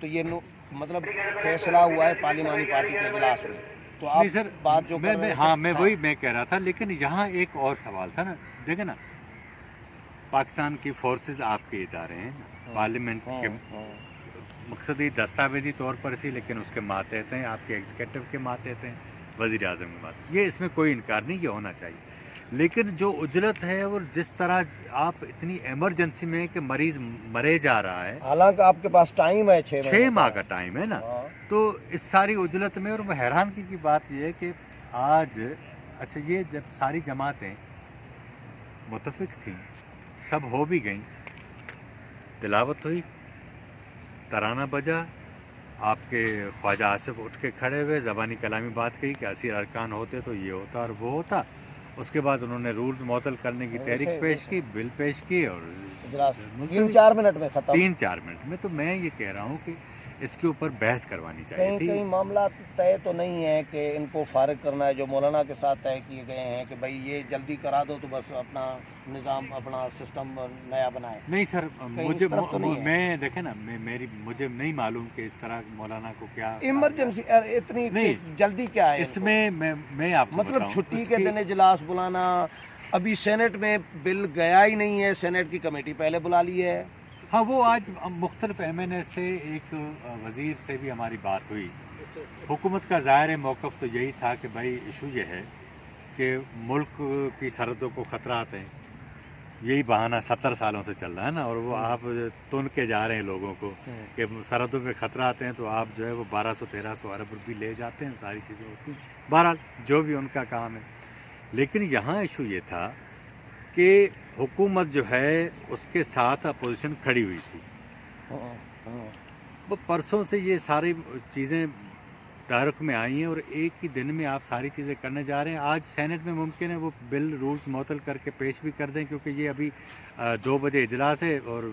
تو یہ مطلب فیصلہ ہوا ہے پارلیمانی پارٹی کے اجلاس میں، تو آپ نہیں سر، بات جو کر رہے ہاں تھے، میں وہی میں کہہ رہا تھا، لیکن یہاں ایک اور سوال تھا نا، دیکھیں نا، پاکستان کی فورسز آپ کے ادارے ہیں نا، پارلیمنٹ کے مقصدی دستاویزی طور پر سی، لیکن اس کے ماتحت ہیں، آپ کے ایگزیکٹو کے ماتحت ہیں، وزیر اعظم کے ماتحت، یہ اس میں کوئی انکار نہیں، یہ ہونا چاہیے، لیکن جو اجلت ہے اور جس طرح آپ اتنی ایمرجنسی میں کہ مریض مرے جا رہا ہے، حالانکہ آپ کے پاس ٹائم ہے 6 ماہ کا ٹائم ہے نا، تو اس ساری اجلت میں، اور حیرانگی کی بات یہ ہے کہ آج اچھا یہ جب ساری جماعتیں متفق تھیں، سب ہو بھی گئیں، تلاوت ہوئی، ترانہ بجا، آپ کے خواجہ آصف اٹھ کے کھڑے ہوئے، زبانی کلامی بات کہی کہ اسیر ارکان ہوتے تو یہ ہوتا اور وہ ہوتا، اس کے بعد انہوں نے رولز معطل کرنے کی تحریک پیش کی، بل پیش کی، اور 3-4 منٹ میں ختم، 3-4 منٹ میں، تو میں یہ کہہ رہا ہوں کہ اس کے اوپر بحث کروانی چاہیے تھی۔ کئی معاملات طے تو نہیں ہے کہ ان کو فارغ کرنا ہے، جو مولانا کے ساتھ طے کیے گئے ہیں کہ بھائی یہ جلدی کرا دو تو بس اپنا نظام، اپنا سسٹم نیا بنائے۔ نہیں سر، مجھے تو نہیں ہے۔ میں دیکھیں نا، مجھے نہیں معلوم کہ اس طرح مولانا کو کیا ایمرجنسی اتنی جلدی کیا ہے اس میں آپ کو مطلب بتاؤں، چھٹی کے دن اجلاس بلانا، ابھی سینٹ میں بل گیا ہی نہیں ہے، سینٹ کی کمیٹی پہلے بلا لی ہے۔ ہاں، وہ آج مختلف ایم این اے سے، ایک وزیر سے بھی ہماری بات ہوئی، حکومت کا ظاہر موقف تو یہی تھا کہ بھائی ایشو یہ ہے کہ ملک کی سرحدوں کو خطرات ہیں، یہی بہانہ 70 سالوں سے چل رہا ہے نا، اور وہ آپ تن کے جا رہے ہیں لوگوں کو کہ سرحدوں پہ خطرات ہیں، تو آپ جو ہے وہ 1200-1300 ارب روپی لے جاتے ہیں، ساری چیزیں ہوتی ہیں، بہرحال جو بھی ان کا کام ہے، لیکن یہاں ایشو یہ تھا کہ حکومت جو ہے اس کے ساتھ اپوزیشن کھڑی ہوئی تھی، وہ پرسوں سے یہ ساری چیزیں دائرک میں آئی ہیں، اور ایک ہی دن میں آپ ساری چیزیں کرنے جا رہے ہیں۔ آج سینٹ میں ممکن ہے وہ بل رولز معطل کر کے پیش بھی کر دیں، کیونکہ یہ ابھی 2 بجے اجلاس ہے، اور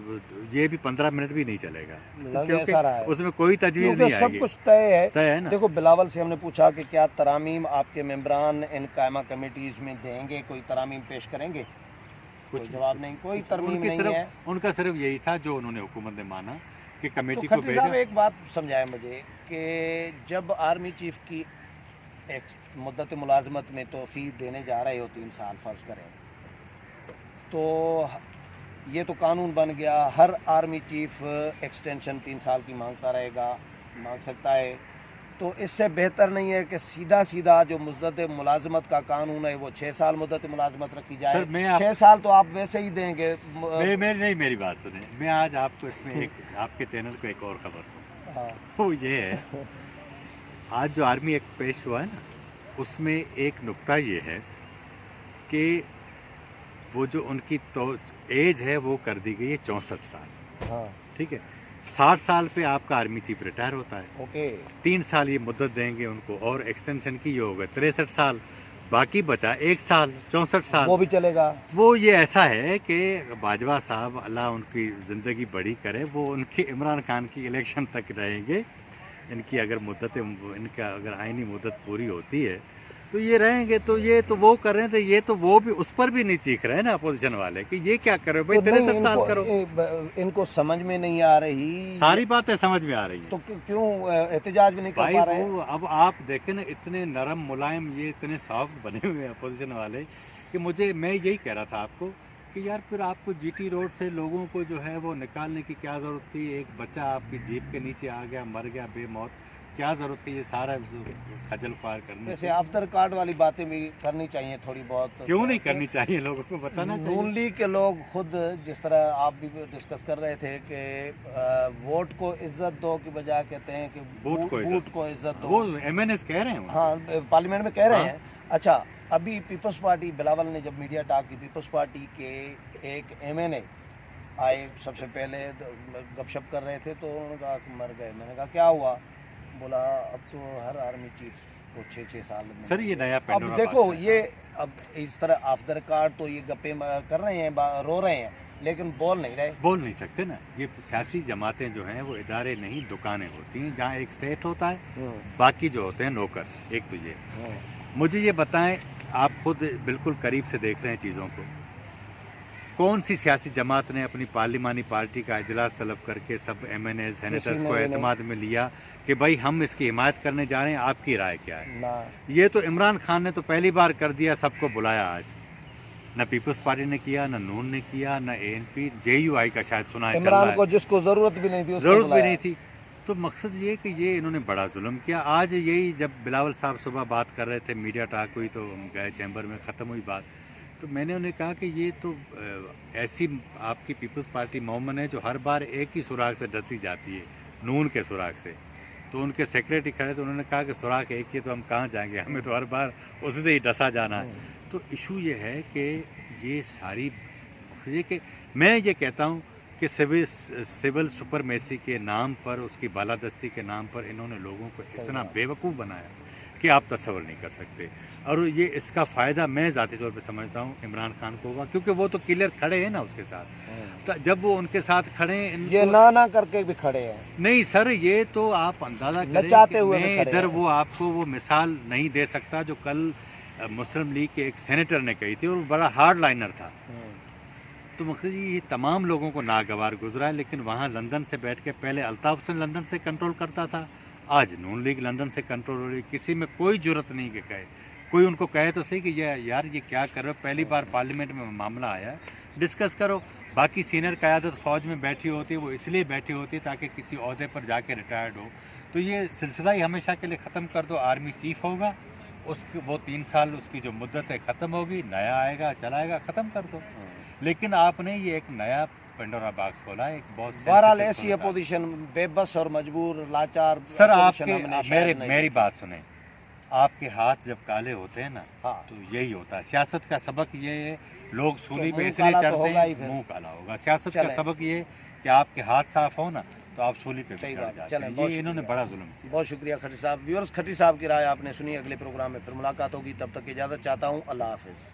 یہ بھی 15 منٹ بھی نہیں چلے گا، کیونکہ اس میں کوئی تجویز نہیں آئے گی، سب کچھ طے ہے نا۔ دیکھو، بلاول سے ہم نے پوچھا کہ کیا ترامیم آپ کے ممبران ان قائمہ کمیٹیز میں دیں گے، کوئی ترامیم پیش کریں گے؟ کوئی جواب نہیں، کوئی ترمیم نہیں ہے۔ ان کا صرف یہی تھا جو انہوں نے حکومت نے مانا کہ کمیٹی تو کو کھٹری صاحب بھیجا۔ ایک بات سمجھائیں مجھے کہ جب آرمی چیف کی ایک مدت ملازمت میں توسیع دینے جا رہے ہو 3 سال فرض کریں، تو یہ تو قانون بن گیا، ہر آرمی چیف ایکسٹینشن 3 سال کی مانگ سکتا ہے، تو اس سے بہتر نہیں ہے کہ سیدھا جو مدت ملازمت کا قانون ہے وہ 6 سال مدت ملازمت رکھی جائے؟ 6 سال تو آپ ویسے ہی دیں گے۔ نہیں، میری بات سنیں، میں آج آپ کو اس میں ایک آپ کے چینل کو ایک اور خبر دوں، وہ یہ ہے، آج جو آرمی ایکٹ پیش ہوا ہے نا، اس میں ایک نقطہ یہ ہے کہ وہ جو ان کی ایج ہے وہ کر دی گئی ہے 64 سال، ٹھیک ہے، 60 سال پہ آپ کا آرمی چیف ریٹائر ہوتا ہے، 3 سال یہ مدت دیں گے ان کو، اور ایکسٹینشن کی یہ ہوگا 63 سال، باقی بچا 1 سال 64 سال، وہ بھی چلے گا۔ وہ یہ ایسا ہے کہ باجوہ صاحب اللہ ان کی زندگی بڑی کرے، وہ ان کے عمران خان کی الیکشن تک رہیں گے، ان کی اگر ان کا اگر آئینی مدت پوری ہوتی ہے تو یہ رہیں گے، تو یہ تو وہ کر رہے تھے، یہ تو وہ بھی اس پر بھی نہیں چیخ رہے نا اپوزیشن والے کہ یہ کیا کرو بھائی، 63 سال کرو۔ ان کو سمجھ میں نہیں آ رہی، ساری باتیں سمجھ میں آ رہی ہیں، تو کیوں احتجاج بھی نہیں کر پا رہے؟ اب آپ دیکھیں نا، اتنے نرم ملائم، یہ اتنے سافٹ بنے ہوئے اپوزیشن والے کہ میں یہی کہہ رہا تھا آپ کو کہ یار پھر آپ کو جی ٹی روڈ سے لوگوں کو جو ہے وہ نکالنے کی کیا ضرورت تھی؟ ایک بچہ آپ کی جیپ کے نیچے آ گیا، مر گیا بے موت، کیا ضرورت تھی یہ سارا خجل خوار کرنے؟ جیسے آفتر کارڈ والی باتیں بھی کرنی چاہیے تھوڑی بہت، کیوں نہیں کرنی چاہیے؟ لوگوں کو بتانا چاہیے۔ نون لیگ کے لوگ خود، جس طرح آپ بھی ڈسکس کر رہے تھے کہ ووٹ کو عزت دو کی بجائے کہتے ہیں کہ بوٹ کو عزت دو، وہ ایم این ایس کہہ رہے ہیں، ہاں پارلیمنٹ میں کہہ رہے ہیں۔ اچھا، ابھی پیپلز پارٹی، بلاول نے جب میڈیا ٹاک کی، پیپلز پارٹی کے ایک ایم این اے آئے، سب سے پہلے گپ شپ کر رہے تھے، تو انہوں نے کہا کہ مر گئے۔ میں نے کہا کیا ہوا؟ بولا اب تو ہر آرمی چیف کو 6 سال میں۔ سر یہ نیا اب دیکھو، یہ اب اس طرح آف دا ریکارڈ تو یہ گپے کر رہے ہیں، رو رہے ہیں، لیکن بول نہیں سکتے نا۔ یہ سیاسی جماعتیں جو ہیں وہ ادارے نہیں، دکانیں ہوتی ہیں جہاں ایک سیٹ ہوتا ہے، باقی جو ہوتے ہیں نوکر۔ ایک تو یہ، مجھے یہ بتائیں، آپ خود بالکل قریب سے دیکھ رہے ہیں چیزوں کو، کون سی سیاسی جماعت نے اپنی پارلیمانی پارٹی کا اجلاس طلب کر کے سب ایم این اے سینیٹرز کو اعتماد میں لیا کہ بھائی ہم اس کی حمایت کرنے جا رہے ہیں, آپ کی رائے کیا ہے؟ یہ تو عمران خان نے تو پہلی بار کر دیا, سب کو بلایا آج. نہ پیپلز پارٹی نے کیا, نہ نون نے کیا, نہ اے این پی, جے یو آئی کا شاید سنا ہے چل رہا ہے, کو جس کو ضرورت بھی نہیں تھی ضرورت بھی نہیں تھی. تو مقصد یہ کہ یہ انہوں نے بڑا ظلم کیا. آج یہی جب بلاول صاحب صبح بات کر رہے تھے, میڈیا ٹاک ہوئی تو ہم گئے چیمبر میں, ختم ہوئی بات, تو میں نے انہیں کہا کہ یہ تو ایسی آپ کی پیپلز پارٹی مومن ہے جو ہر بار ایک ہی سراغ سے ڈسی جاتی ہے, نون کے سراغ سے. تو ان کے سیکریٹری کھڑے تو انہوں نے کہا کہ سراغ ایک ہی تو ہم کہاں جائیں گے, ہمیں تو ہر بار اسی سے ہی ڈسا جانا ہے. تو ایشو یہ ہے کہ یہ ساری کہ میں یہ کہتا ہوں کہ سول سپرمیسی کے نام پر, اس کی بالادستی کے نام پر انہوں نے لوگوں کو اتنا بیوقوف بنایا کہ آپ تصور نہیں کر سکتے. اور یہ اس کا فائدہ میں ذاتی طور پہ سمجھتا ہوں عمران خان کو ہوگا, کیونکہ وہ تو کلیئر کھڑے ہیں نا اس کے ساتھ. جب وہ ان کے ساتھ کھڑے ہیں, یہ نہ کر کے بھی کھڑے ہیں. نہیں سر, یہ تو آپ اندازہ کریں کہ میں ادھر وہ آپ کو وہ مثال نہیں دے سکتا جو کل مسلم لیگ کے ایک سینیٹر نے کہی تھی, اور وہ بڑا ہارڈ لائنر تھا. تو مقصد یہ تمام لوگوں کو ناگوار گزرا ہے. لیکن وہاں لندن سے بیٹھ کے, پہلے الطاف حسین لندن سے کنٹرول کرتا تھا, آج نون لیگ لندن سے کنٹرول ہو رہی. کسی میں کوئی جرت نہیں کہ کہے, کوئی ان کو کہے تو صحیح کہ یار یہ کیا کر رہے ہو, پہلی بار پارلیمنٹ میں معاملہ آیا ہے, ڈسکس کرو. باقی سینئر قیادت فوج میں بیٹھی ہوتی ہے, وہ اس لیے بیٹھی ہوتی ہے تاکہ کسی عہدے پر جا کے ریٹائرڈ ہو. تو یہ سلسلہ ہی ہمیشہ کے لیے ختم کر دو. آرمی چیف ہوگا, اس کی وہ 3 سال اس کی جو مدت ہے ختم ہوگی, نیا آئے گا چلائے گا, ختم کر دو. لیکن آپ نے یہ ایک نیا پنڈورا باکس کھولا ہے, ایک بہت بہرحال ایسی اپوزیشن بے بس اور مجبور لاچار. سر آپ کے میری بات سنیں, آپ کے ہاتھ جب کالے ہوتے ہیں نا تو یہی ہوتا ہے. سیاست کا سبق یہ ہے, لوگ سولی پہ اس لیے چڑھتے ہیں, منہ کالا ہوگا. سیاست کا سبق یہ ہے کہ آپ کے ہاتھ صاف ہو نا تو آپ سولی پہ چڑھ جاتے ہیں. یہ انہوں نے بڑا ظلم کیا. بہت شکریہ کھٹی صاحب. ویورز, کھٹی صاحب کی رائے آپ نے سنی. اگلے پروگرام میں پھر ملاقات ہوگی, تب تک اجازت چاہتا ہوں. اللہ حافظ.